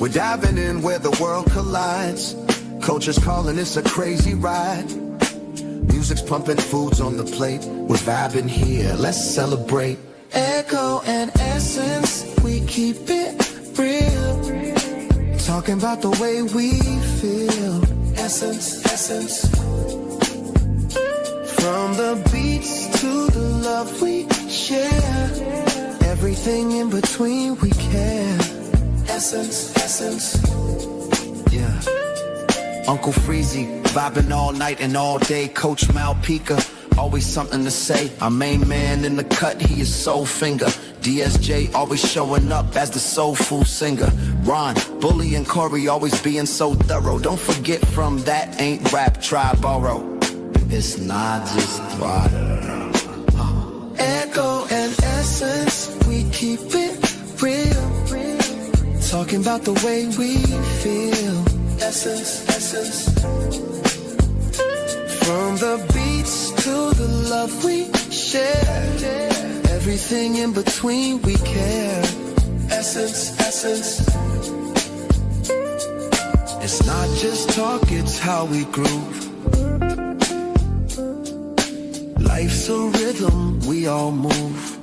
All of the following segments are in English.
We're diving in where the world collides. Culture's calling, it's a crazy ride. Music's pumping, food's on the plate. We're vibing here, let's celebrate. Echo and essence, we keep it real. Talking about the way we feel. Essence, essence. From the beats to the love we share. Everything in between we care. Essence, essence. Yeah. Uncle Freezie, vibing all night and all day. Coach Malpica, always something to say. Our main man in the cut, he is Soul Finger. DSJ always showing up as the soulful singer. Ron, Bully and Corey always being so thorough. Don't forget from that ain't rap, try borrow. It's not just water. Echo and essence, we keep it real. Talking about the way we feel. Essence, essence. From the beats to the love we share. Everything in between we care. Essence, essence. It's not just talk, it's how we groove. Life's a rhythm, we all move.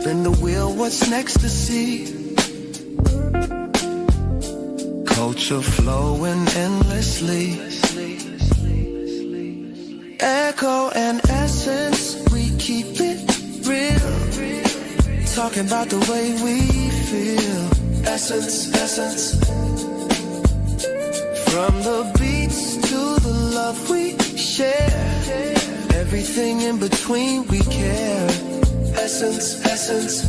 Spin the wheel, what's next to see? Culture flowing endlessly. Echo and essence, we keep it real. Talking about the way we feel. Essence, essence. From the beats to the love we share. Everything in between we care. Essence, essence.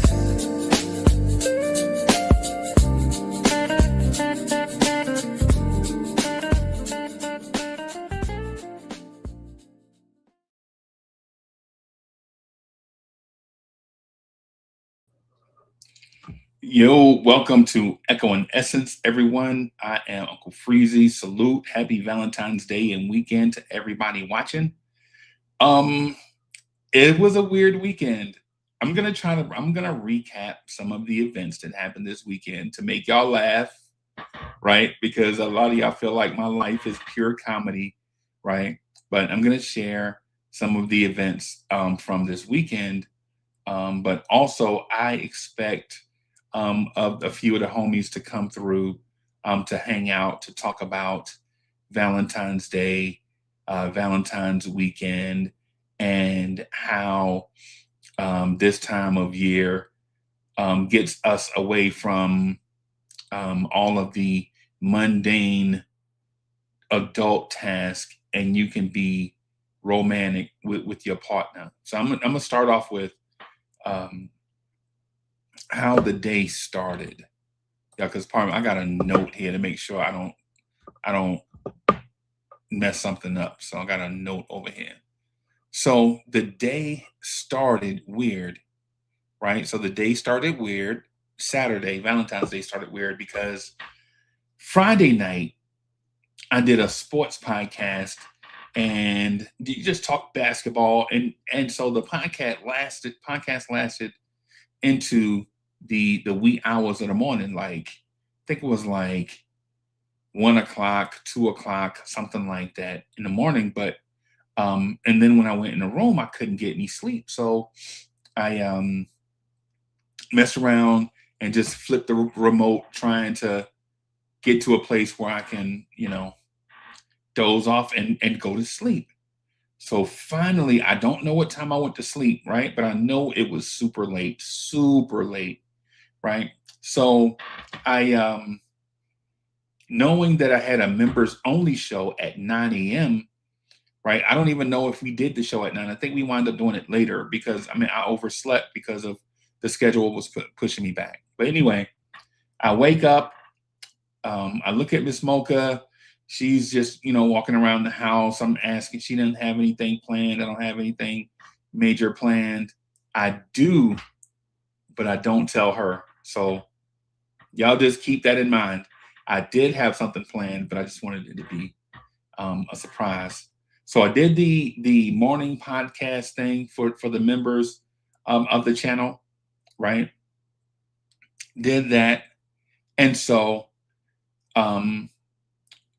Yo, welcome to Echo and Essence, everyone. I am Uncle Freezie. Salute. Happy Valentine's Day and weekend to everybody watching. It was a weird weekend. I'm gonna recap some of the events that happened this weekend to make y'all laugh, right? Because a lot of y'all feel like my life is pure comedy, right? But I'm gonna share some of the events from this weekend. But also I expect of a few of the homies to come through to hang out, to talk about Valentine's Day, Valentine's weekend, and how this time of year gets us away from all of the mundane adult tasks, and you can be romantic with your partner. So I'm gonna start off with how the day started. Yeah, because I got a note here to make sure I don't mess something up. So I got a note over here. So the day started weird, right? So the day started weird. Saturday, Valentine's Day started weird because Friday night I did a sports podcast and you just talked basketball, and so the podcast lasted into the wee hours of the morning. Like I think it was like 1 o'clock, 2 o'clock, something like that in the morning. But and then when I went in the room, I couldn't get any sleep. So I messed around and just flipped the remote, trying to get to a place where I can, doze off and go to sleep. So finally, I don't know what time I went to sleep, right? But I know it was super late, right? So I, knowing that I had a members only show at 9 a.m., right? I don't even know if we did the show at 9. I think we wound up doing it later because, I overslept because of the schedule was pushing me back. But anyway, I wake up, I look at Miss Mocha. She's just, walking around the house. I'm asking, she doesn't have anything planned. I don't have anything major planned. I do, but I don't tell her. So y'all just keep that in mind. I did have something planned, but I just wanted it to be a surprise. So I did the morning podcast thing for the members of the channel, right? Did that. And so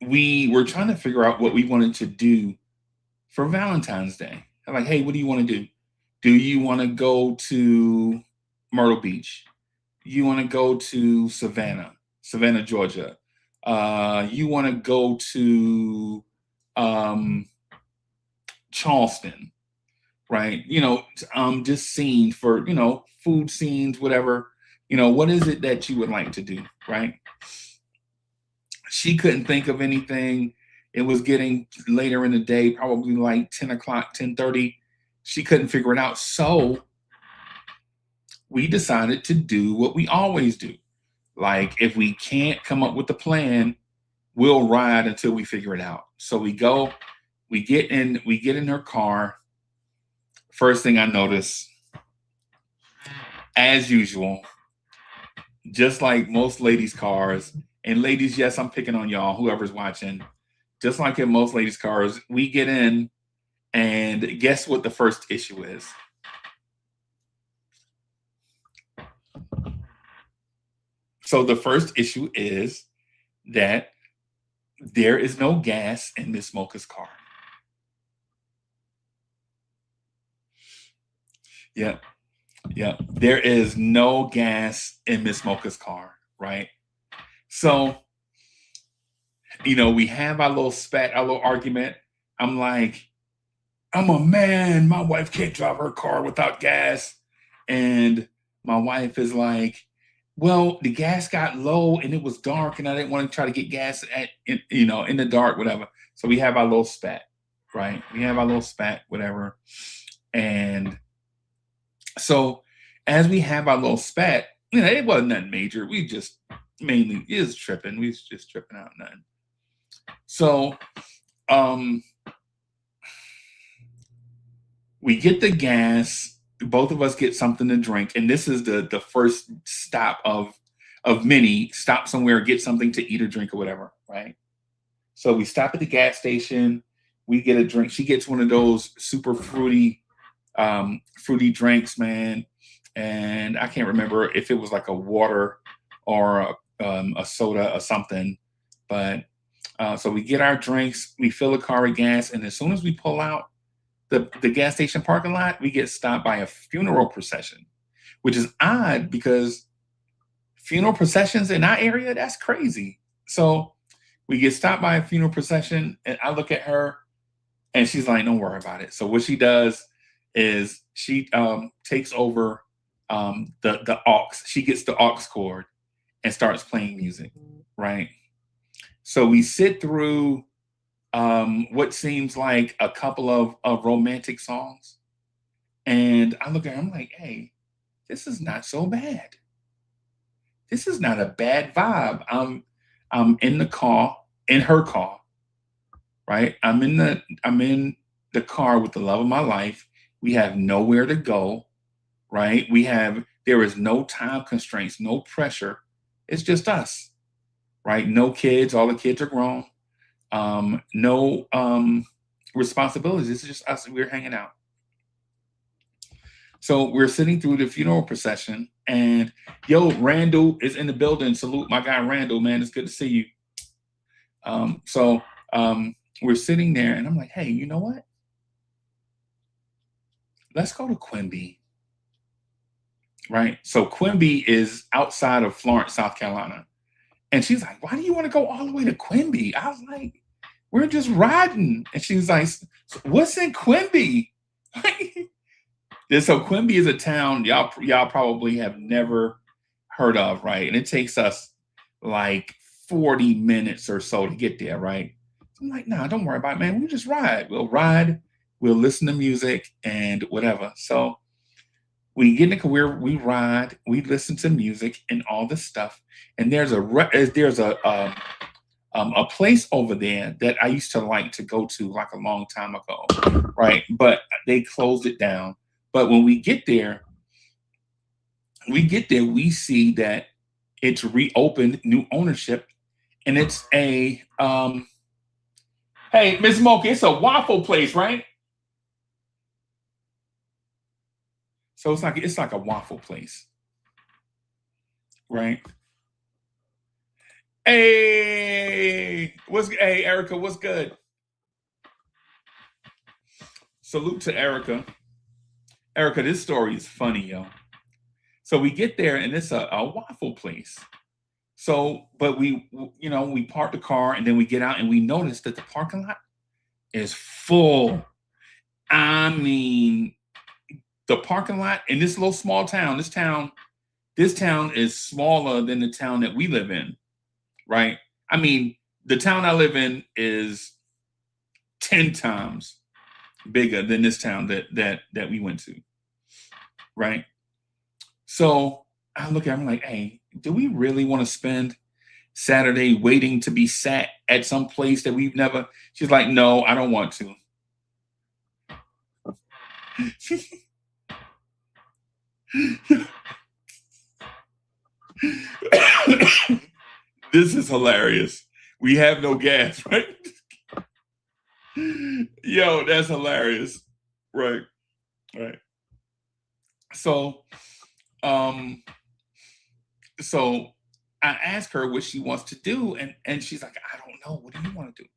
we were trying to figure out what we wanted to do for Valentine's Day. I'm like, hey, what do you want to do? Do you want to go to Myrtle Beach? You want to go to Savannah, Georgia? You want to go to Charleston, right? Just scenes for, food scenes, whatever. What is it that you would like to do, right? She couldn't think of anything. It was getting later in the day, probably like 10 o'clock, 10:30. She couldn't figure it out. So we decided to do what we always do. Like, if we can't come up with a plan, we'll ride until we figure it out. So we get in her car. First thing I notice, as usual, just like most ladies' cars, and ladies, yes, I'm picking on y'all, whoever's watching. Just like in most ladies' cars, we get in, and guess what the first issue is? So the first issue is that there is no gas in Miss Mocha's car. Yeah, yeah. There is no gas in Miss Mocha's car, right? So, we have our little spat, our little argument. I'm like, I'm a man. My wife can't drive her car without gas. And my wife is like, well, the gas got low and it was dark and I didn't want to try to get gas in the dark, whatever. So we have our little spat, right? We have our little spat, whatever. And so as we have our little spat, it wasn't nothing major. We just mainly is tripping. We was just tripping out nothing. So we get the gas, both of us get something to drink, and this is the first stop of many. Stop somewhere, get something to eat or drink or whatever, right? So we stop at the gas station, we get a drink. She gets one of those super fruity drinks, man. And I can't remember if it was like a water or a soda or something. But so we get our drinks, we fill the car with gas, and as soon as we pull out the gas station parking lot, we get stopped by a funeral procession, which is odd because funeral processions in our area, that's crazy. So we get stopped by a funeral procession, and I look at her, and she's like, don't worry about it. So what she does is she takes over the aux. She gets the aux cord and starts playing music, right? So we sit through what seems like a couple of romantic songs. And I look at her, I'm like, hey, this is not so bad. This is not a bad vibe. I'm in the car, in her car, right? I'm in the car with the love of my life. We have nowhere to go, right? There is no time constraints, no pressure. It's just us, right? No kids, all the kids are grown. No responsibilities. It's just us. We're hanging out. So we're sitting through the funeral procession, and Randall is in the building. Salute my guy Randall, man. It's good to see you. So we're sitting there, and I'm like, hey, you know what? Let's go to Quimby. Right? So Quimby is outside of Florence, South Carolina. And she's like, why do you want to go all the way to Quimby? I was like, we're just riding. And she's like, what's in Quimby? So Quimby is a town y'all probably have never heard of, right? And it takes us like 40 minutes or so to get there, right? I'm like, nah, don't worry about it, man. We just ride. We'll listen to music and whatever. So we get in the car, we ride, we listen to music and all this stuff. And there's a place over there that I used to like to go to like a long time ago, right? But they closed it down. But when we get there, we see that it's reopened, new ownership, and it's a hey, Miss Mocha, it's a waffle place, right? So it's like a waffle place, right? Hey, hey Erica, what's good? Salute to Erica. Erica, this story is funny, yo. So we get there and it's a waffle place. So, but we park the car and then we get out and we notice that the parking lot is full. I mean, the parking lot in this little small town, this town is smaller than the town that we live in, right? I mean, the town I live in is 10 times bigger than this town that we went to, right? So I look at him like, hey, do we really want to spend Saturday waiting to be sat at some place that we've never? She's like, no, I don't want to. This is hilarious. We have no gas, right? Yo, that's hilarious. Right. Right. So, um, so I ask her what she wants to do, and she's like, I don't know. What do you want to do?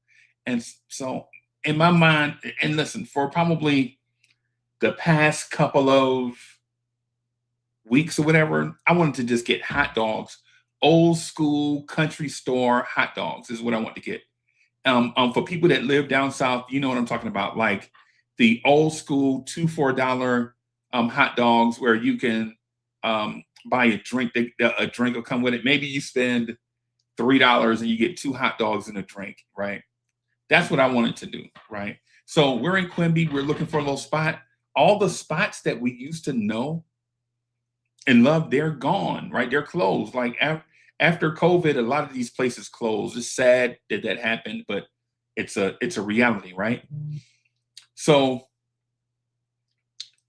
And so in my mind, and listen, for probably the past couple of weeks or whatever, I wanted to just get hot dogs, old school country store hot dogs is what I want to get. For people that live down south, you know what I'm talking about, like the old school $2 for $4 hot dogs where you can buy a drink. A drink will come with it. Maybe you spend $3 and you get 2 hot dogs and a drink, right? That's what I wanted to do, right? So we're in Quimby. We're looking for a little spot. All the spots that we used to know and love, they're gone, right? They're closed. Like after COVID, a lot of these places closed. It's sad that that happened, but it's a reality, right? So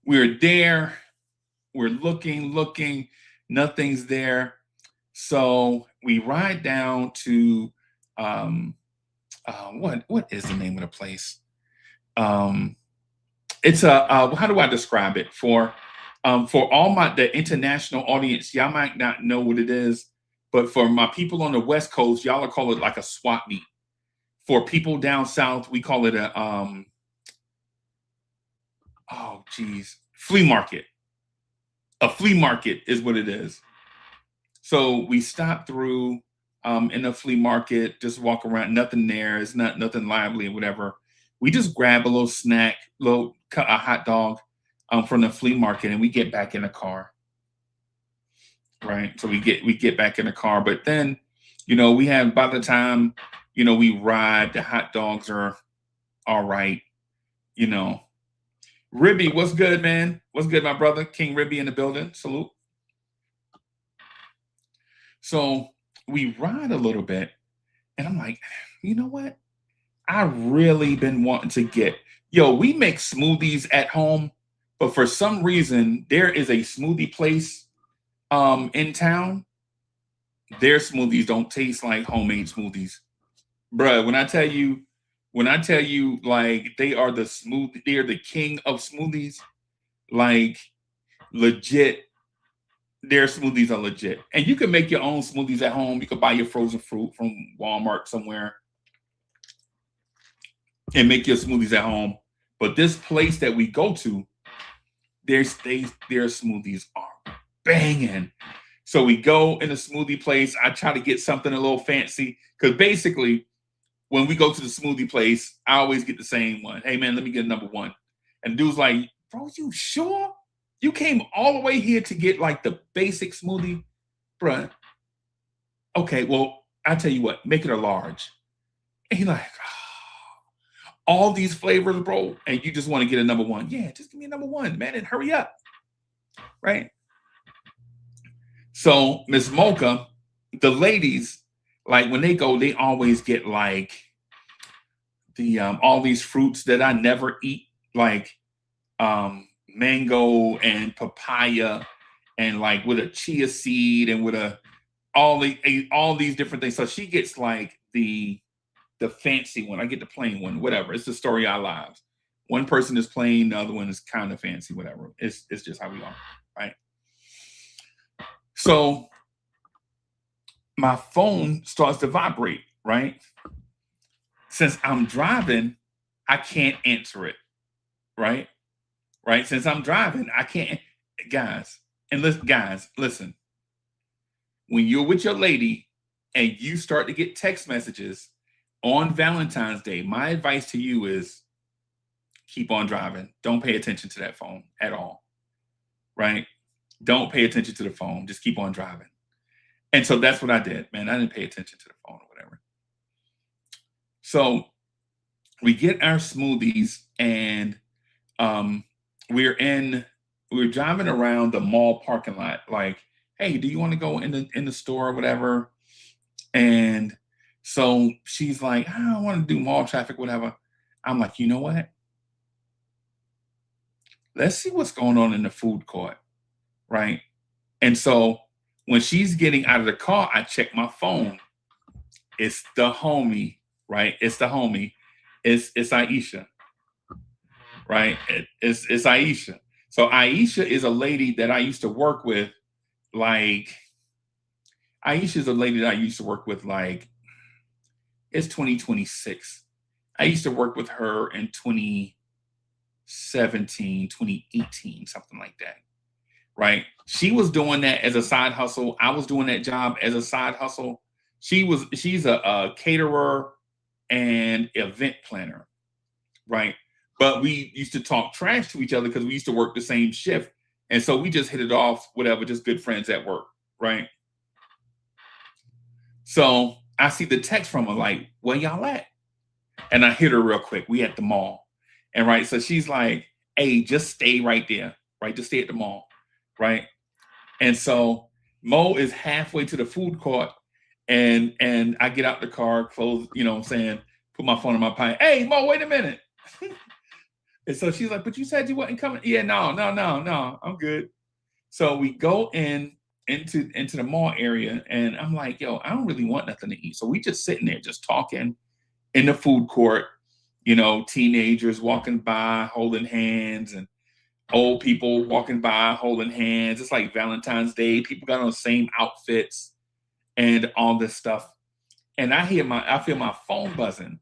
we're there. We're looking, nothing's there. So we ride down to what is the name of the place? It's how do I describe it for all the international audience? Y'all might not know what it is, but for my people on the West Coast, y'all will call it like a swap meet. For people down south, we call it flea market. A flea market is what it is. So we stop through in the flea market, just walk around, nothing there. It's nothing lively or whatever. We just grab a little snack, a hot dog from the flea market, and we get back in the car. Right. So we get back in the car. But then, we have, by the time, we ride, the hot dogs are all right. Ribby, what's good, man? What's good, my brother? King Ribby in the building. Salute. So we ride a little bit, and I'm like, you know what? I really been wanting to get, we make smoothies at home, but for some reason, there is a smoothie place in town. Their smoothies don't taste like homemade smoothies. Bruh, when I tell you, like they are the king of smoothies, like legit, their smoothies are legit. And you can make your own smoothies at home. You can buy your frozen fruit from Walmart somewhere and make your smoothies at home. But this place that we go to, their smoothies are banging. So we go in the smoothie place. I try to get something a little fancy because basically, when we go to the smoothie place, I always get the same one. Hey man, let me get a number one. And the dude's like, bro, you sure? You came all the way here to get like the basic smoothie? Bruh. Okay, well, I'll tell you what, make it a large. And he's like, all these flavors, bro, and you just want to get a number one. Yeah, just give me a number one, man, and hurry up. Right? So Miss Mocha, the ladies, like when they go, they always get like the all these fruits that I never eat, like mango and papaya, and like with a chia seed and with all these different things. So she gets like the fancy one. I get the plain one, whatever. It's the story of our lives. One person is plain, the other one is kind of fancy, whatever. It's just how we are, right? So my phone starts to vibrate, right? Since I'm driving, I can't answer it, right? Right? Since I'm driving, I can't. Guys, and listen, guys, listen. When you're with your lady and you start to get text messages on Valentine's Day, my advice to you is keep on driving. Don't pay attention to that phone at all, right? Don't pay attention to the phone. Just keep on driving. And so that's what I did, man. I didn't pay attention to the phone or whatever. So we get our smoothies and we're driving around the mall parking lot, like, hey, do you want to go in the store or whatever? And so she's like, I don't want to do mall traffic, whatever. I'm like, you know what? Let's see what's going on in the food court, right? And so when she's getting out of the car, I check my phone. It's the homie, right? It's the homie. It's Aisha, right? It's Aisha. So Aisha is a lady that I used to work with, like, it's 2026. I used to work with her in 2017, 2018, something like that, right? She was doing that as a side hustle. I was doing that job as a side hustle. She's a caterer and event planner, right? But we used to talk trash to each other because we used to work the same shift. And so we just hit it off, whatever, just good friends at work, right? So I see the text from her, like, where y'all at? And I hit her real quick. We at the mall. And right, so she's like, hey, just stay right there, right? Just stay at the mall, right? And so Mo is halfway to the food court, and I get out the car, close, you know what I'm saying, put my phone in my pocket. Hey, Mo, wait a minute. And so she's like, but you said you wasn't coming. Yeah, no, I'm good. So we go into the mall area, and I'm like, yo, I don't really want nothing to eat. So we just sitting there, just talking in the food court, you know, teenagers walking by, holding hands, and old people walking by, holding hands. It's like Valentine's Day. People got on the same outfits and all this stuff. And I feel my phone buzzing,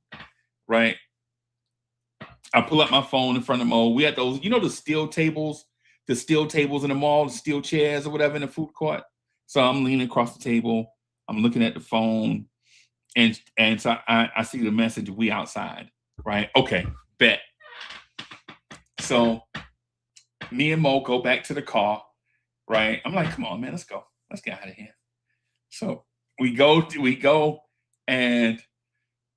right? I pull up my phone in front of Mo. We had those, you know, the steel tables in the mall, the steel chairs or whatever in the food court. So I'm leaning across the table. I'm looking at the phone. And so I see the message, we outside, right? Okay, bet. So me and Mo go back to the car, right? I'm like, come on, man, let's go. Let's get out of here. So we go, and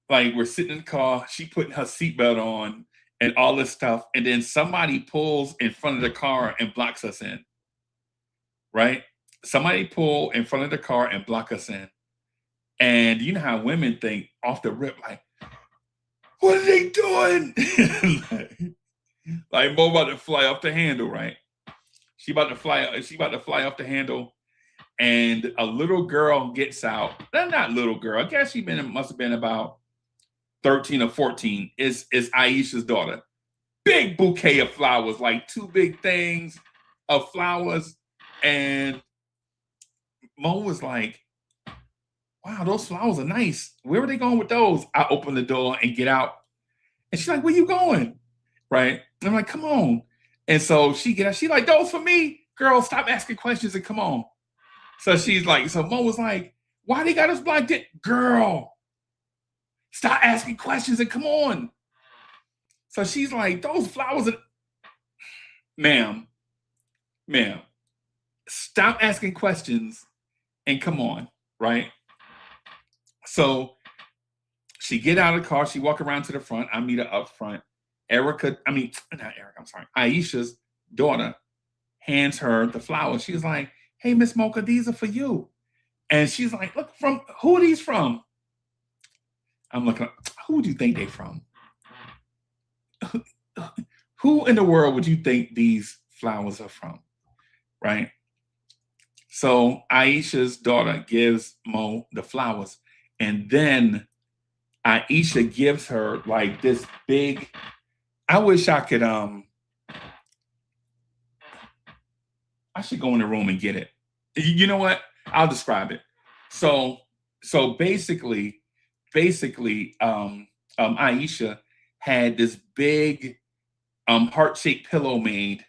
like we're sitting in the car. She putting her seatbelt on and all this stuff. And then somebody pulls in front of the car and blocks us in, right? Somebody pull in front of the car and block us in. And you know how women think off the rip, like, what are they doing? like Mo about to fly off the handle, right? She about to fly off the handle, and a little girl gets out. Not little girl. I guess must have been about 13 or 14. Is Aisha's daughter. Big bouquet of flowers, like two big things of flowers. And Mo was like, wow, those flowers are nice. Where are they going with those? I open the door and get out. And she's like, where you going? Right? And I'm like, come on. And so she get out. She's like, those for me? Girl, stop asking questions and come on. So Mo was like, why they got us blocked in? Girl, stop asking questions and come on. So she's like, those flowers are... Ma'am, stop asking questions and come on, right? So she get out of the car, she walk around to the front, I meet her up front. Aisha's daughter hands her the flowers. She's like, hey, Miss Mocha, these are for you. And she's like, look, who are these from? I'm looking, who do you think they from? Who in the world would you think these flowers are from, right? So Aisha's daughter gives Mo the flowers, and then Aisha gives her like this big, I wish I could, I should go in the room and get it. You know what? I'll describe it. So so basically, Aisha had this big heart-shaped pillow made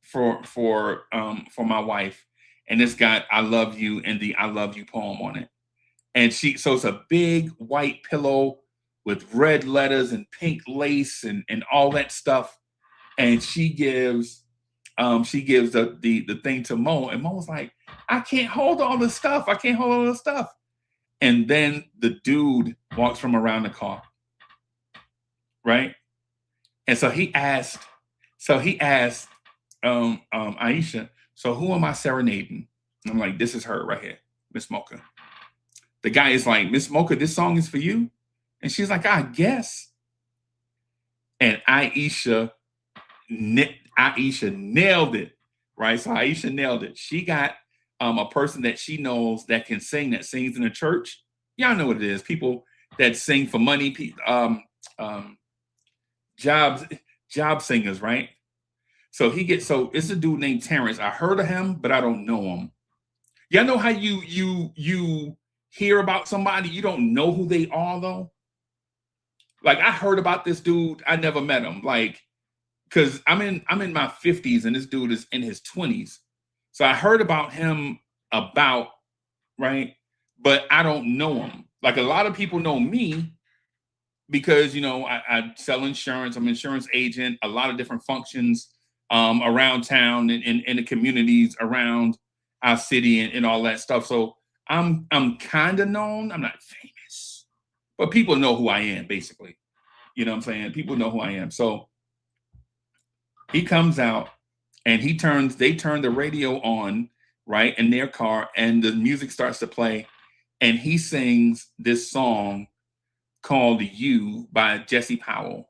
for my wife, and it's got "I love you" and the "I love you" poem on it. And so it's a big white pillow with red letters and pink lace and all that stuff. And she gives the thing to Mo, and Mo was like, I can't hold all this stuff. I can't hold all this stuff. And then the dude walks from around the car, right? And so he asked Aisha, so who am I serenading? And I'm like, this is her right here, Miss Mocha. The guy is like, Miss Mocha, this song is for you? And she's like, I guess. And Aisha nailed it, right? So Aisha nailed it. She got a person that she knows that can sing, that sings in the church. Y'all know what it is. People that sing for money, job singers, right? So it's a dude named Terrence. I heard of him, but I don't know him. Y'all know how you hear about somebody, you don't know who they are though? Like I heard about this dude, I never met him. Like, because I'm in my 50s and this dude is in his 20s. So I heard about him right? But I don't know him. Like a lot of people know me because I sell insurance. I'm an insurance agent, a lot of different functions around town and in the communities around our city and all that stuff. So I'm kind of known. I'm not famous, but people know who I am, basically. You know what I'm saying? People know who I am. So he comes out and they turn the radio on, right, in their car, and the music starts to play. And he sings this song called You by Jesse Powell,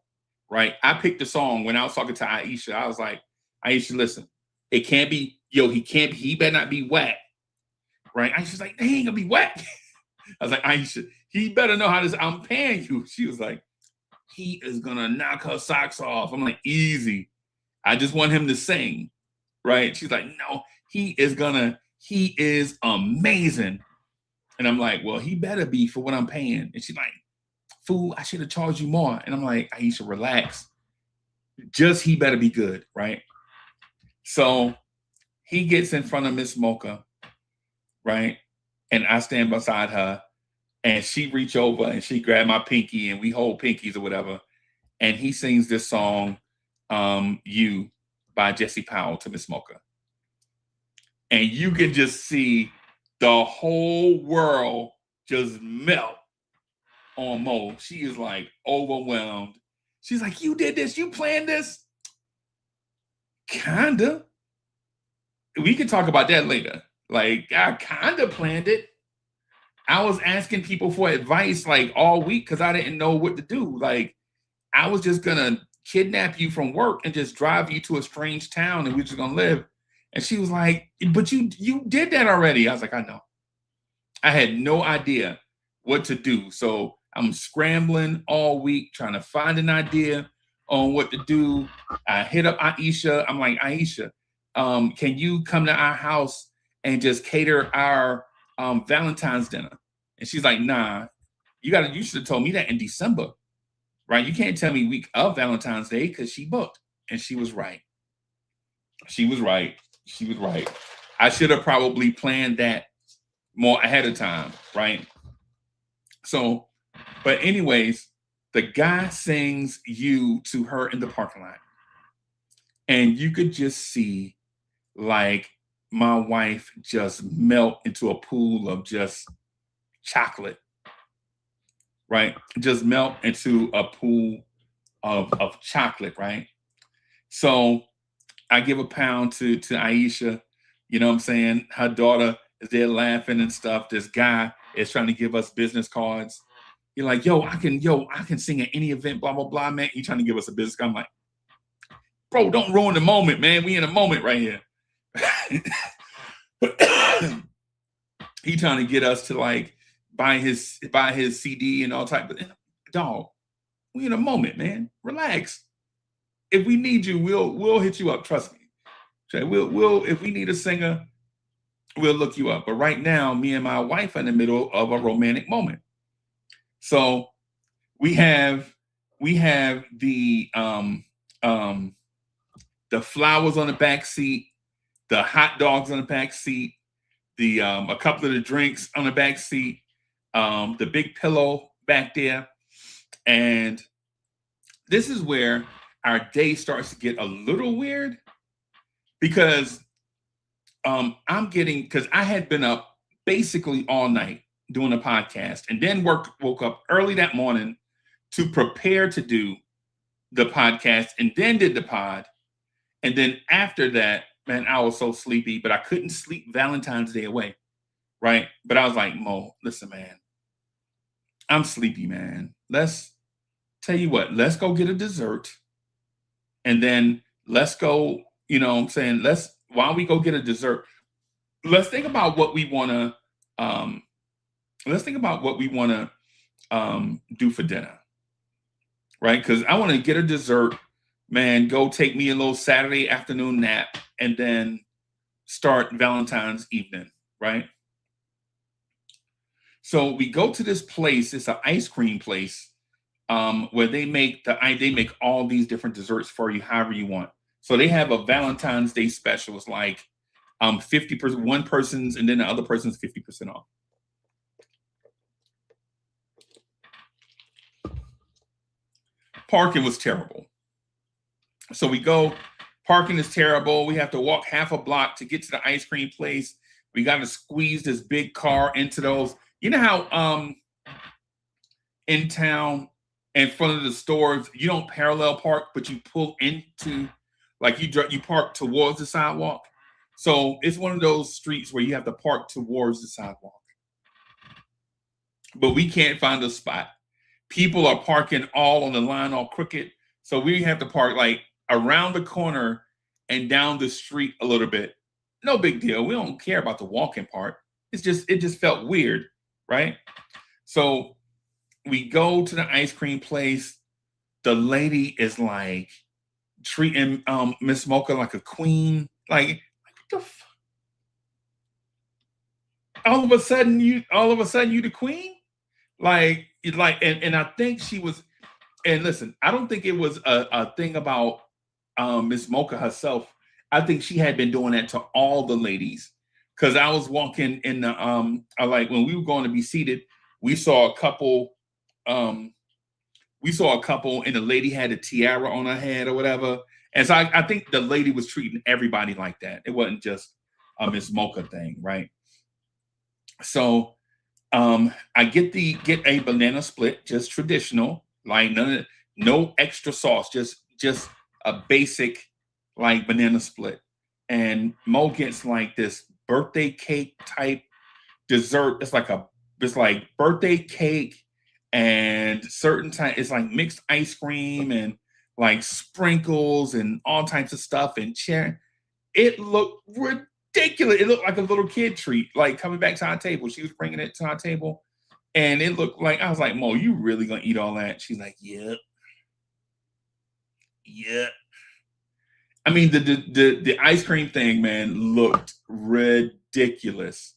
right? I picked the song when I was talking to Aisha. I was like, Aisha, listen, it can't be, he better not be wet, right? Aisha's like, they ain't gonna be wet. I was like, Aisha, he better know how this, I'm paying you. She was like, he is gonna knock her socks off. I'm like, easy. I just want him to sing, right? She's like, no, he is amazing. And I'm like, well, he better be for what I'm paying. And she's like, fool, I should have charged you more. And I'm like, Aisha, relax. He better be good, right? So he gets in front of Miss Mocha, right? And I stand beside her, and she reach over and she grab my pinky, and we hold pinkies or whatever. And he sings this song, You by Jesse Powell to Miss Mocha. And you can just see the whole world just melt on Mo. She is like overwhelmed. She's like, you did this? You planned this? Kinda. We can talk about that later. Like, I kinda planned it. I was asking people for advice like all week because I didn't know what to do. Like, I was just gonna kidnap you from work and just drive you to a strange town and we're just gonna live. And she was like, but you did that already. I was like, I know. I had no idea what to do. So I'm scrambling all week trying to find an idea on what to do. I hit up Aisha. I'm like, Aisha, can you come to our house and just cater our Valentine's dinner? And she's like, nah, you should have told me that in December, right? You can't tell me week of Valentine's Day because she booked. And she was right. She was right. I should have probably planned that more ahead of time, right? So, but anyways, the guy sings You to her in the parking lot. And you could just see like my wife just melt into a pool of just chocolate, right? Just melt into a pool of chocolate, right? So I give £1 to Aisha, you know what I'm saying? Her daughter is there laughing and stuff. This guy is trying to give us business cards. You're like, I can sing at any event, blah, blah, blah, man. He's trying to give us a business card. I'm like, bro, don't ruin the moment, man. We in a moment right here. He trying to get us to like buy his CD and all type of dog. We in a moment, man. Relax. If we need you, we'll hit you up. Trust me. Okay, we'll if we need a singer, we'll look you up. But right now, me and my wife are in the middle of a romantic moment. So we have the flowers on the back seat, the hot dogs on the back seat, the a couple of the drinks on the back seat, the big pillow back there. And this is where our day starts to get a little weird because because I had been up basically all night doing a podcast and then woke up early that morning to prepare to do the podcast and then did the pod. And then after that, man, I was so sleepy, but I couldn't sleep Valentine's Day away. Right. But I was like, Mo, listen, man, I'm sleepy, man. Let's tell you what, let's go get a dessert. And then let's go, you know what I'm saying? While we go get a dessert, let's think about what we want to, do for dinner. Right. Because I want to get a dessert, man, go take me a little Saturday afternoon nap and then start Valentine's evening. Right. So we go to this place. It's an ice cream place where they make all these different desserts for you, however you want. So they have a Valentine's Day special. It's like 50%, one person's, and then the other person's 50% off. Parking was terrible. So we go, parking is terrible. We have to walk half a block to get to the ice cream place. We got to squeeze this big car into those. You know how in town, in front of the stores, you don't parallel park, but you pull into, like you park towards the sidewalk. So it's one of those streets where you have to park towards the sidewalk. But we can't find a spot. People are parking all on the line, all crooked. So we have to park like around the corner and down the street a little bit. No big deal. We don't care about the walking part. It just felt weird, right? So we go to the ice cream place. The lady is like treating Miss Mocha like a queen. Like what the all of a sudden you the queen? And I think she was, and listen, I don't think it was a thing about Miss Mocha herself. I think she had been doing that to all the ladies. Cause I was walking in the when we were going to be seated, we saw a couple, and the lady had a tiara on her head or whatever. And so I think the lady was treating everybody like that. It wasn't just a Miss Mocha thing, right? So I get a banana split, just traditional, like no extra sauce, just a basic like banana split. And Mo gets like this birthday cake type dessert. It's like birthday cake and certain time it's like mixed ice cream and like sprinkles and all types of stuff and cherry. It looked ridiculous. It looked like a little kid treat, like coming back to our table. She was bringing it to our table, and it looked like, I was like, Mo, you really gonna eat all that? She's like, yep. Yeah. I mean, the ice cream thing, man, looked ridiculous,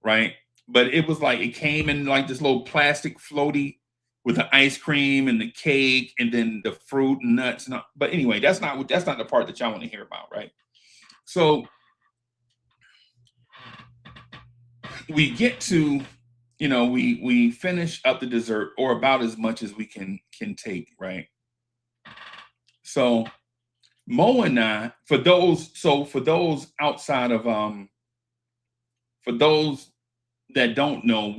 right? But it was like it came in like this little plastic floaty with the ice cream and the cake and then the fruit and nuts. But anyway, that's not the part that y'all want to hear about, right? So we get to, we finish up the dessert, or about as much as we can take, right? So Mo and I, for those outside of for those that don't know,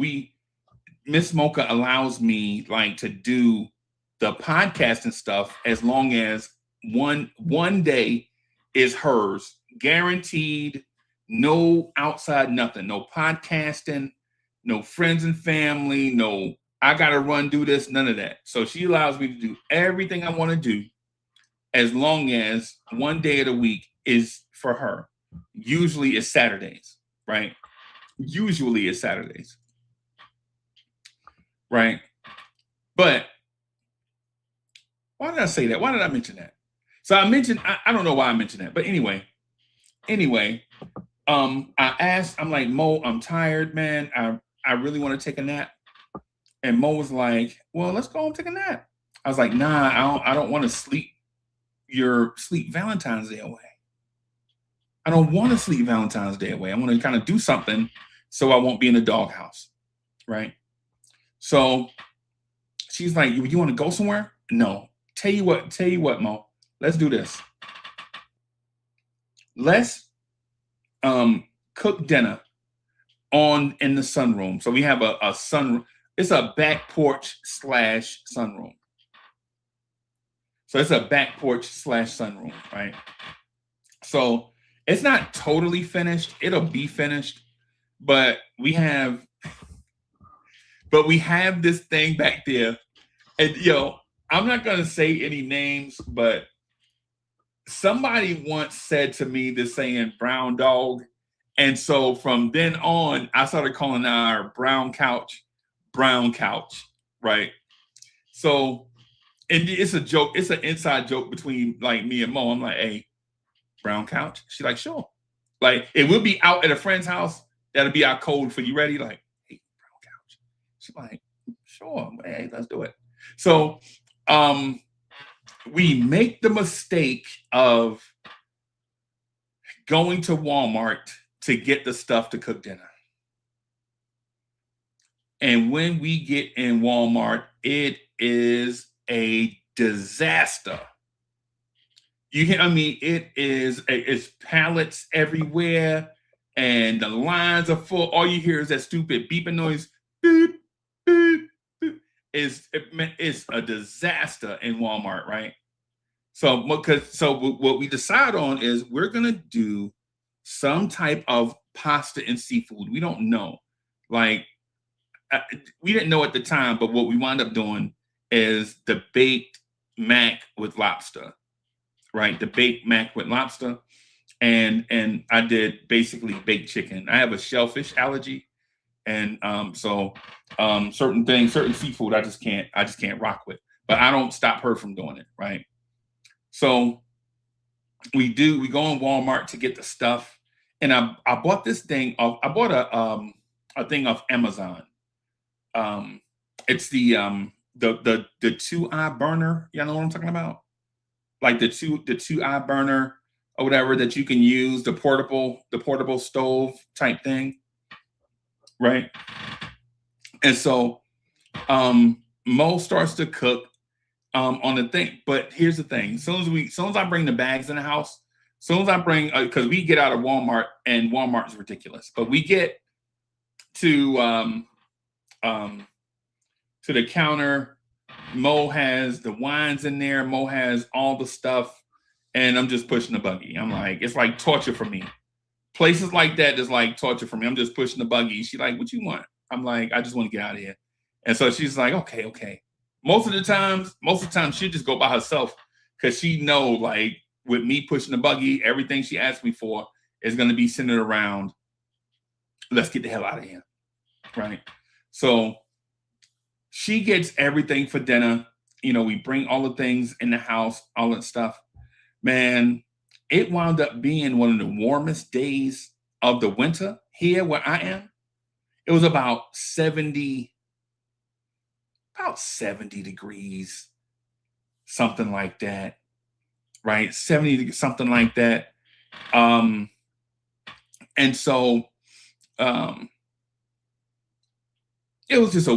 Miss Mocha allows me like to do the podcast and stuff as long as one day is hers, guaranteed, no outside nothing, no podcasting, no friends and family, no I gotta do this, none of that. So she allows me to do everything I want to do as long as one day of the week is for her. Usually it's Saturdays, right? Usually it's Saturdays. Right? But why did I say that? Why did I mention that? So I don't know why I mentioned that. But anyway, I asked, I'm like, Mo, I'm tired, man. I really want to take a nap. And Mo was like, well, let's go and take a nap. I was like, nah, I don't want to sleep Valentine's Day away. I don't want to sleep Valentine's Day away. I want to kind of do something so I won't be in the doghouse. Right. So she's like, you want to go somewhere? No. Tell you what, Mo, let's do this. Let's cook dinner in the sunroom. So we have a sunroom. It's a back porch / sunroom. So it's a back porch / sunroom, right? So it's not totally finished. It'll be finished, but we have this thing back there. And I'm not gonna say any names, but somebody once said to me this saying brown dog. And so from then on, I started calling our brown couch, right? So, and it's a joke. It's an inside joke between like me and Mo. I'm like, hey, brown couch? She's like, sure. Like, if we'll be out at a friend's house, that'll be our code for you ready? Like, hey, brown couch. She's like, sure, hey, let's do it. So, we make the mistake of going to Walmart to get the stuff to cook dinner. And when we get in Walmart, it is a disaster. It's pallets everywhere and the lines are full. All you hear is that stupid beeping noise. Beep, beep, beep. It's a disaster in Walmart, right? So what we decide on is we're going to do some type of pasta and seafood. We don't know. Like, we didn't know at the time, but what we wound up doing is the baked mac with lobster, right? The baked mac with lobster. And I did basically baked chicken. I have a shellfish allergy. And certain seafood I just can't rock with. But I don't stop her from doing it, right? So we go in Walmart to get the stuff. And I bought this thing off. I bought a thing off Amazon. It's the 2-eye burner. Y'all know what I'm talking about? Like the 2-eye burner or whatever that you can use, the portable stove type thing. Right. And so Mo starts to cook on the thing. But here's the thing. As soon as I bring the bags in the house, because we get out of Walmart and Walmart is ridiculous, but we get to the counter. Mo has the wines in there. Mo has all the stuff, and I'm just pushing the buggy. I'm like, it's like torture for me. Places like that is like torture for me. I'm just pushing the buggy. She's like, what you want? I'm like, I just want to get out of here. And so she's like, okay. Most of the time she'll just go by herself because she know, like, with me pushing the buggy, everything she asked me for is going to be centered around, let's get the hell out of here, right? So she gets everything for dinner. We bring all the things in the house, all that stuff. Man, it wound up being one of the warmest days of the winter here where I am. It was about 70 degrees, something like that, right? 70, something like that. And so it was just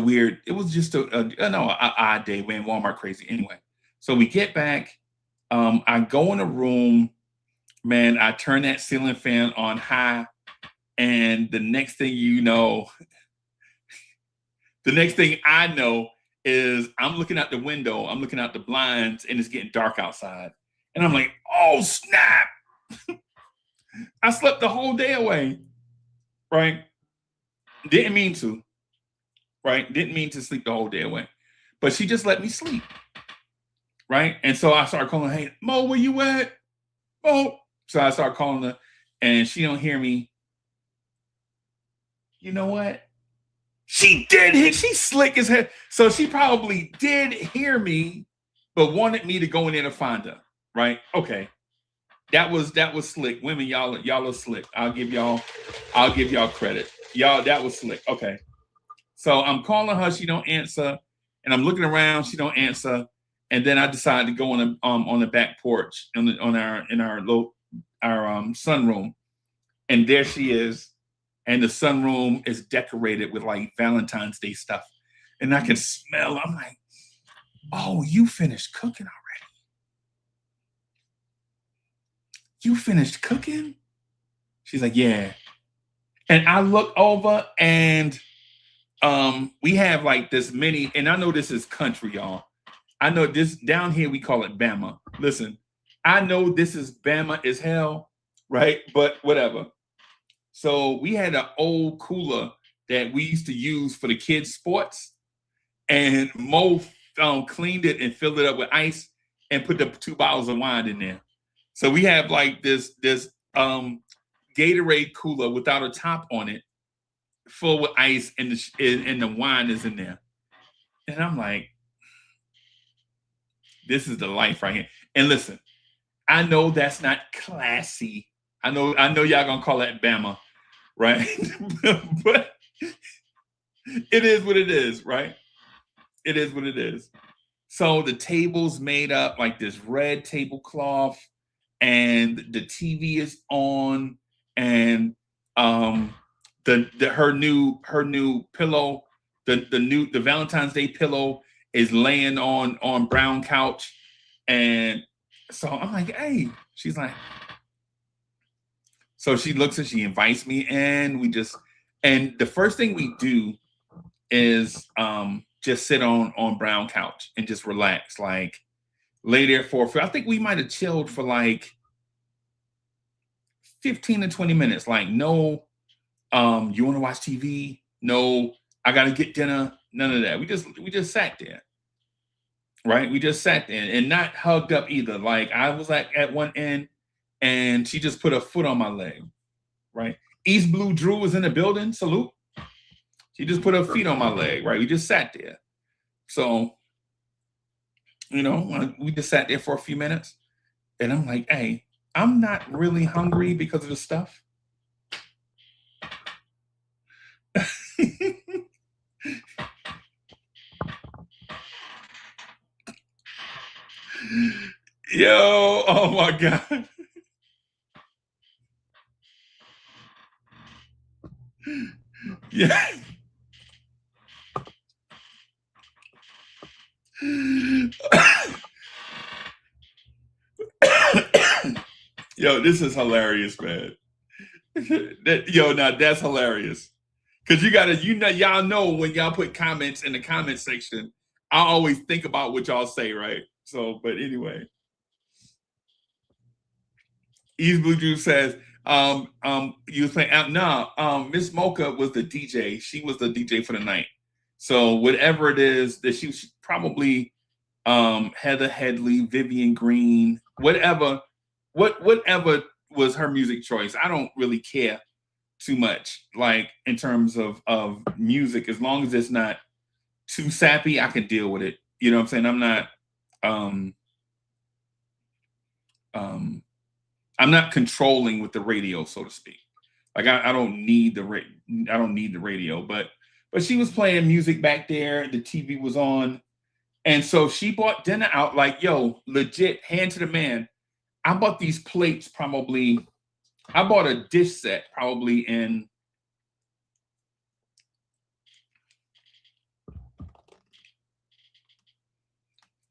an odd day. We in Walmart crazy. Anyway, so we get back. I go in a room, man, I turn that ceiling fan on high. And the next thing I know is I'm looking out the window, I'm looking out the blinds, and it's getting dark outside. And I'm like, oh, snap. I slept the whole day away, right? Didn't mean to, right? Didn't mean to sleep the whole day away. But she just let me sleep, right? And so I started calling, hey, Mo, where you at? Mo. So I started calling her, and she don't hear me. You know what? She's slick as hell. So she probably did hear me, but wanted me to go in there to find her, right? Okay. That was slick. Women, y'all are slick. I'll give y'all credit. Y'all, that was slick. Okay. So I'm calling her, she don't answer, and I'm looking around, she don't answer, and then I decided to go on the back porch on our sunroom, and there she is, and the sunroom is decorated with like Valentine's Day stuff, and I can smell. I'm like, oh, you finished cooking already? You finished cooking? She's like, yeah. And I look over and we have like this mini, and I know this is country, y'all. I know this down here, we call it Bama. Listen, I know this is Bama as hell, right? But whatever. So we had an old cooler that we used to use for the kids' sports, and Mo cleaned it and filled it up with ice and put the 2 bottles of wine in there. So we have like this Gatorade cooler without a top on it, full with ice, and the wine is in there. And I'm like, this is the life right here. And listen, I know that's not classy. I know y'all gonna call that Bama, right? But it is what it is, right? It is what it is. So the table's made up like this red tablecloth, and the TV is on, and her new pillow, the Valentine's Day pillow is laying on brown couch. And so I'm like, hey, she's like, so she looks and she invites me in. And the first thing we do is just sit on brown couch and just relax, like lay there I think we might have chilled for like 15 to 20 minutes. Like, no, you want to watch TV? No, I got to get dinner. None of that. We just sat there, right? We just sat there and not hugged up either. Like, I was like at one end, and she just put her foot on my leg, right? East Blue Drew was in the building. Salute. She just put her feet on my leg, right? We just sat there. So, we just sat there for a few minutes, and I'm like, hey, I'm not really hungry because of the stuff. Yo, oh my God. Yeah. Yo, this is hilarious, man. Now that's hilarious. Cause y'all know when y'all put comments in the comment section, I always think about what y'all say, right? So, but anyway. East Blue Juice says, you was playing Miss Mocha was the DJ. She was the DJ for the night. So whatever it is that she was probably Heather Headley, Vivian Green, whatever was her music choice. I don't really care too much, like in terms of music, as long as it's not too sappy, I can deal with it. You know what I'm saying? I'm not controlling with the radio, so to speak. Like I don't need the radio, but she was playing music back there. The TV was on, and so she bought dinner out. Like, yo, legit, hand to the man. I bought these plates probably. I bought a dish set probably in.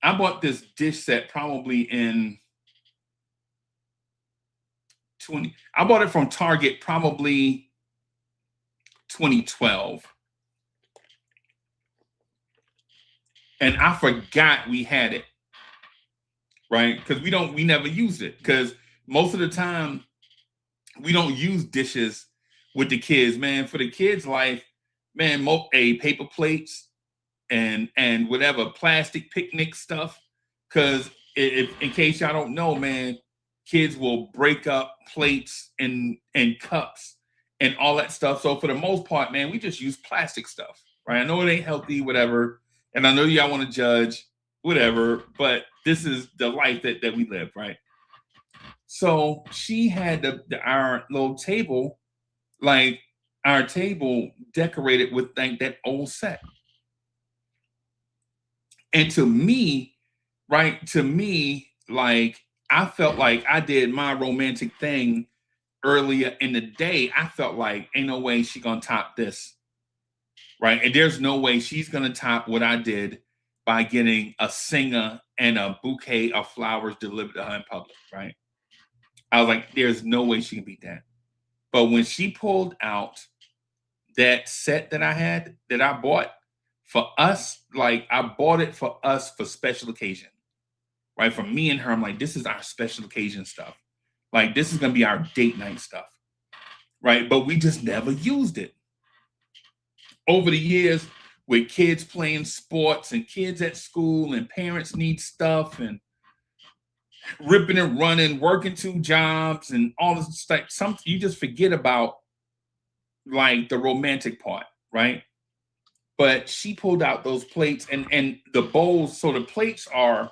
I bought this dish set probably in 20. I bought it from Target probably 2012. And I forgot we had it. Right? Because we never used it. Because most of the time we don't use dishes with the kids, man. For the kids' life, man, paper plates and whatever plastic picnic stuff. Because if in case y'all don't know, man, kids will break up plates and cups and all that stuff. So for the most part, man, we just use plastic stuff, right? I know it ain't healthy, whatever. And I know y'all want to judge, whatever, but this is the life that we live, right? So she had our little table, like our table decorated with like that old set. And to me, right, to me, like I felt like I did my romantic thing earlier in the day. I felt like ain't no way she gonna top this, right? And there's no way she's gonna top what I did by getting a singer and a bouquet of flowers delivered to her in public, right? I was like, there's no way she can beat that. But when she pulled out that set that I had that I bought for us, like I bought it for us for special occasion, right? For me and her, I'm like, this is our special occasion stuff. Like this is gonna be our date night stuff, right? But we just never used it. Over the years, with kids playing sports and kids at school and parents need stuff and ripping and running, working 2 jobs and all this stuff, something you just forget about like the romantic part, right? But she pulled out those plates and the bowls. So the plates are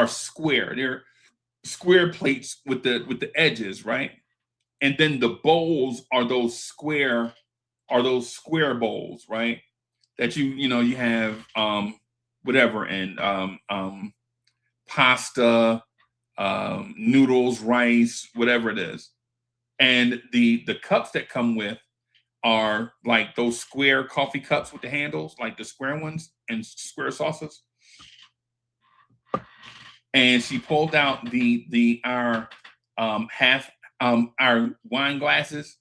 square. They're square plates with the edges, right? And then the bowls are those square bowls, right? That you have whatever and pasta, noodles, rice, whatever it is. And the cups that come with are like those square coffee cups with the handles, like the square ones and square saucers. And she pulled out our half our wine glasses.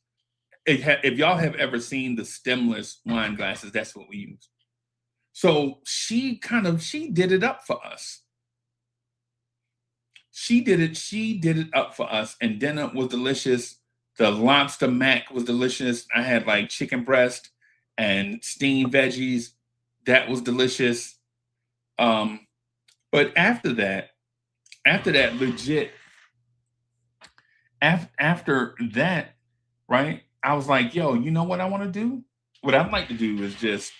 If y'all have ever seen the stemless wine glasses, that's what we use. So she did it up for us. She did it up for us, and dinner was delicious. The lobster mac was delicious. I had like chicken breast and steamed veggies. That was delicious. But after that, legit, after that, right? I was like, yo, you know what I want to do? What I'd like to do is just,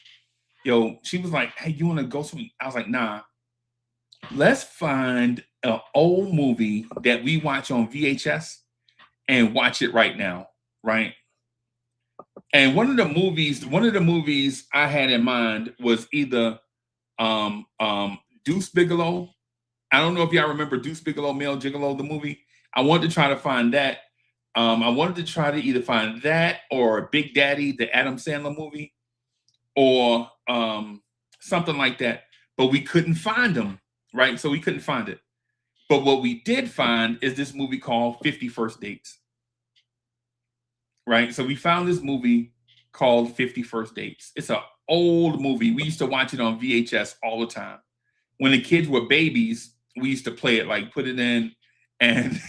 yo, she was like, hey, you want to go somewhere? I was like, nah, let's find an old movie that we watch on VHS and watch it right now, right? And one of the movies I had in mind was either Deuce Bigelow. I don't know if y'all remember Deuce Bigelow, Male Gigolo, the movie. I wanted to try to find that. I wanted to try to either find that or Big Daddy, the Adam Sandler movie, or something like that. But we couldn't find them, right? So we couldn't find it. But what we did find is this movie called 50 First Dates, right? So we found this movie called 50 First Dates. It's an old movie. We used to watch it on VHS all the time. When the kids were babies, we used to play it, like put it in, and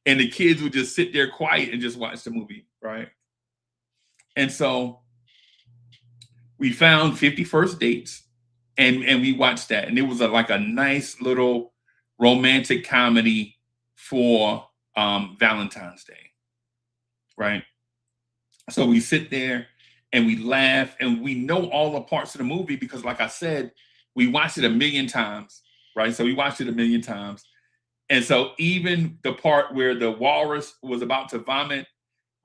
and the kids would just sit there quiet and just watch the movie, right? And so we found 50 First Dates, and we watched that, and it was like a nice little romantic comedy for Valentine's Day, right? So we sit there and we laugh, and we know all the parts of the movie because, like I said, we watched it a million times, right? So we watched it a million times. And so even the part where the walrus was about to vomit,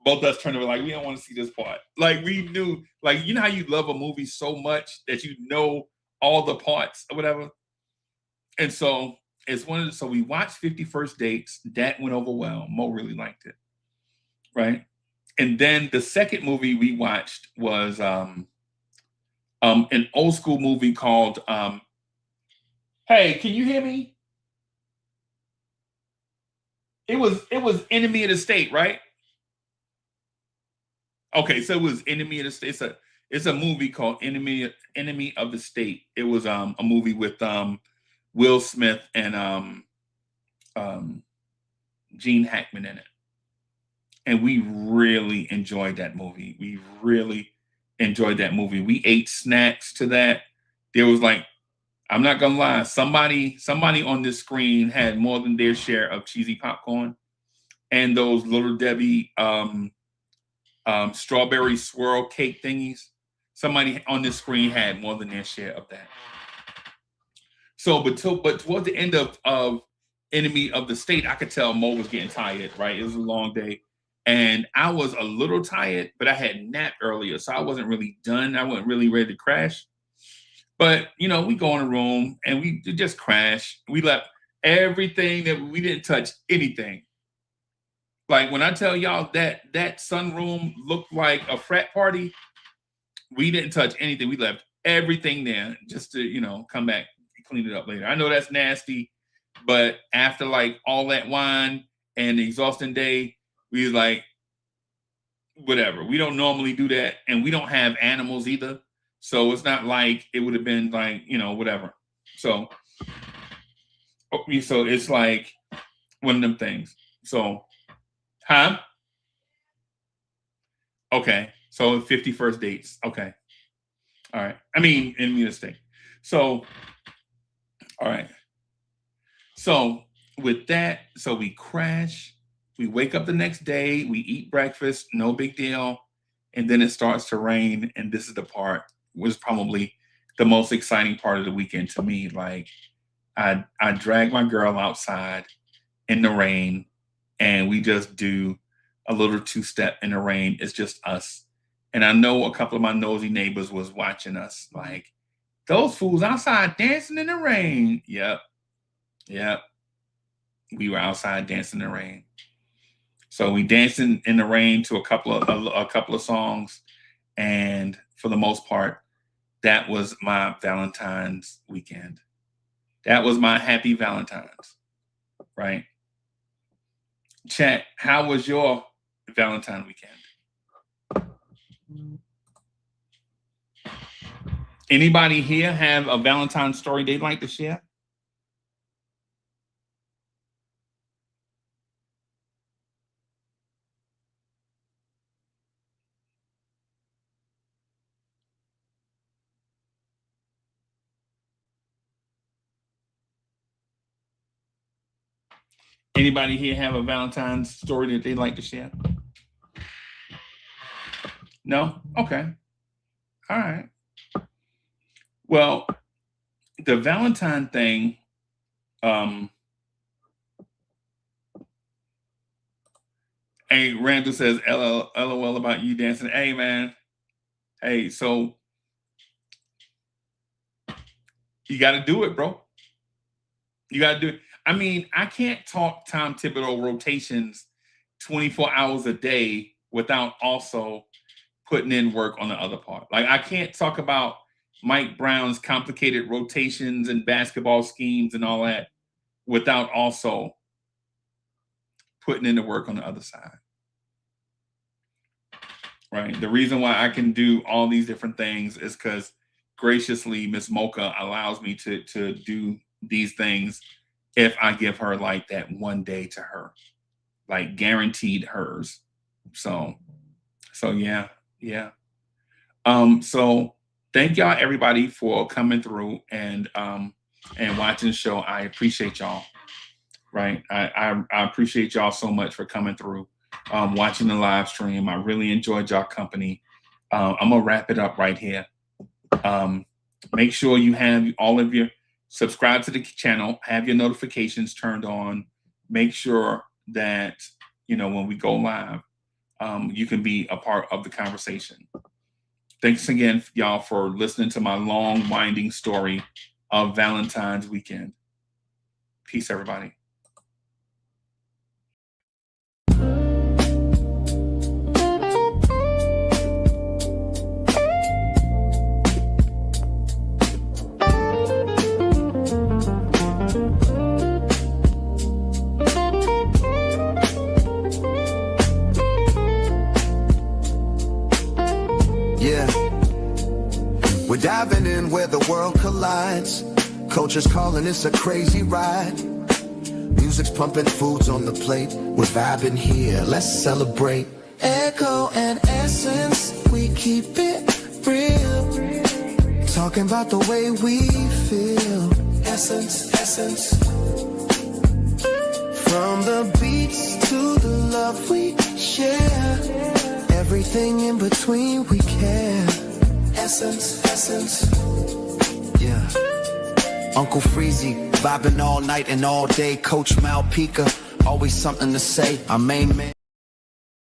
both of us turned over like, we don't want to see this part. Like we knew, like, you know how you love a movie so much that you know all the parts or whatever? And so so we watched 50 First Dates. That went over well. Mo really liked it, right? And then the second movie we watched was an old school movie called hey, can you hear me? It was Enemy of the State, right? Okay, so it was Enemy of the State. It's a movie called Enemy of the State. It was a movie with Will Smith and Gene Hackman in it. And we really enjoyed that movie. We really enjoyed that movie. We ate snacks to that. There was like, I'm not gonna lie, somebody on this screen had more than their share of cheesy popcorn and those Little Debbie strawberry swirl cake thingies. Somebody on this screen had more than their share of that. So, but toward the end of enemy of the state, I could tell Mo was getting tired, right? It was a long day. And I was a little tired, but I had napped earlier, so I wasn't really done. I wasn't really ready to crash. But, you know, we go in a room and we just crash. We left everything that we didn't touch anything. Like when I tell y'all that sunroom looked like a frat party, we didn't touch anything. We left everything there just to, you know, come back and clean it up later. I know that's nasty, but after like all that wine and the exhausting day, we was like, whatever. We don't normally do that. And we don't have animals either. So it's not like it would have been like, you know, whatever. So it's like one of them things. So, huh? Okay. So 51st dates. Okay. All right. I mean, in the state. So, all right. So with that, so we crash. We wake up the next day. We eat breakfast. No big deal. And then it starts to rain. And this is the part was probably the most exciting part of the weekend to me. Like I drag my girl outside in the rain and we just do a little two-step in the rain. It's just us. And I know a couple of my nosy neighbors was watching us like, those fools outside dancing in the rain. Yep. We were outside dancing in the rain. So we danced in the rain to a couple of songs. And for the most part, that was my Valentine's weekend. That was my happy Valentine's, right? Chat, how was your Valentine weekend? Anybody here have a Valentine's story they'd like to share? Anybody here have a Valentine's story that they'd like to share? No? Okay. All right. Well, the Valentine thing, hey, Randall says, LOL about you dancing. Hey, man. Hey, so you got to do it, bro. You got to do it. I mean, I can't talk Tom Thibodeau rotations 24 hours a day without also putting in work on the other part. Like I can't talk about Mike Brown's complicated rotations and basketball schemes and all that without also putting in the work on the other side. Right? The reason why I can do all these different things is because graciously Miss Mocha allows me to do these things if I give her like that one day to her, like guaranteed hers. So yeah. So thank y'all everybody for coming through and watching the show. I appreciate y'all. Right. I appreciate y'all so much for coming through, watching the live stream. I really enjoyed y'all company. I'm gonna wrap it up right here. Make sure you have all of your subscribe to the channel, have your notifications turned on. Make sure that, you know, when we go live, you can be a part of the conversation. Thanks again, y'all, for listening to my long, winding story of Valentine's weekend. Peace, everybody. We're diving in where the world collides. Culture's calling, it's a crazy ride. Music's pumping, food's on the plate. We're vibing here, let's celebrate. Echo and essence, we keep it real. Talking about the way we feel. Essence. From the beats to the love we share. Everything in between we care. Essence. Yeah. Uncle Freezie, Vibing all night and all day, Coach Malpica. Always something to say. Our main man.